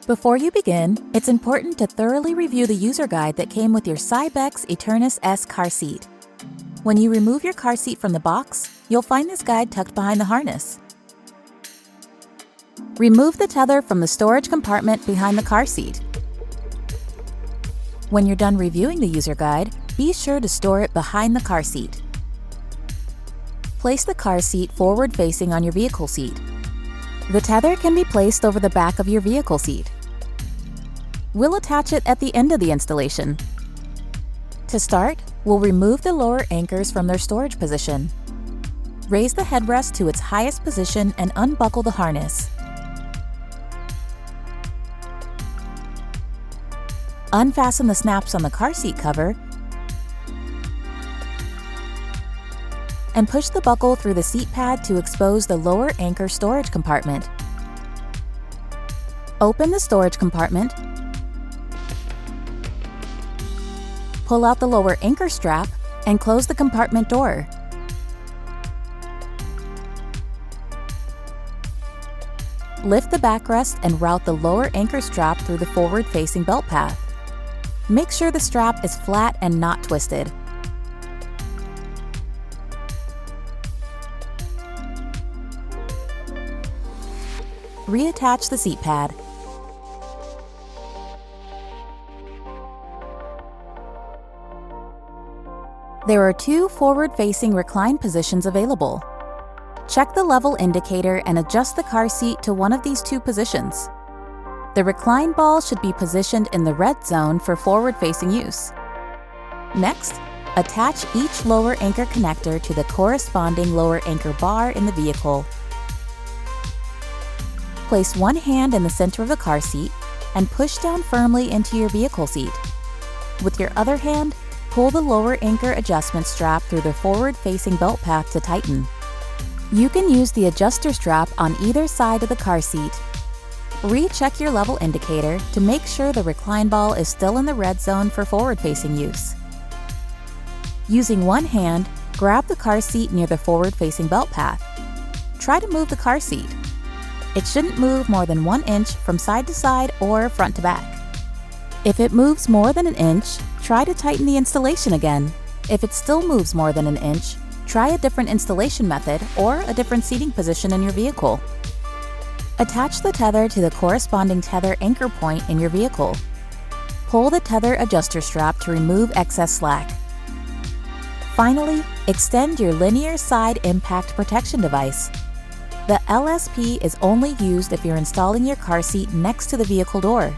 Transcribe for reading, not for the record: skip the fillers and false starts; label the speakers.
Speaker 1: Before you begin, it's important to thoroughly review the user guide that came with your Cybex Eternis S car seat. When you remove your car seat from the box, you'll find this guide tucked behind the harness. Remove the tether from the storage compartment behind the car seat. When you're done reviewing the user guide, be sure to store it behind the car seat. Place the car seat forward-facing on your vehicle seat. The tether can be placed over the back of your vehicle seat. We'll attach it at the end of the installation. To start, we'll remove the lower anchors from their storage position. Raise the headrest to its highest position and unbuckle the harness. Unfasten the snaps on the car seat cover and push the buckle through the seat pad to expose the lower anchor storage compartment. Open the storage compartment, pull out the lower anchor strap, and close the compartment door. Lift the backrest and route the lower anchor strap through the forward-facing belt path. Make sure the strap is flat and not twisted. Reattach the seat pad. There are two forward-facing recline positions available. Check the level indicator and adjust the car seat to one of these two positions. The recline ball should be positioned in the red zone for forward-facing use. Next, attach each lower anchor connector to the corresponding lower anchor bar in the vehicle. Place one hand in the center of the car seat and push down firmly into your vehicle seat. With your other hand, pull the lower anchor adjustment strap through the forward-facing belt path to tighten. You can use the adjuster strap on either side of the car seat. Recheck your level indicator to make sure the recline ball is still in the red zone for forward-facing use. Using one hand, grab the car seat near the forward-facing belt path. Try to move the car seat. It shouldn't move more than 1 inch from side to side or front to back. If it moves more than an inch, try to tighten the installation again. If it still moves more than an inch, try a different installation method or a different seating position in your vehicle. Attach the tether to the corresponding tether anchor point in your vehicle. Pull the tether adjuster strap to remove excess slack. Finally, extend your linear side impact protection device. The LSP is only used if you're installing your car seat next to the vehicle door.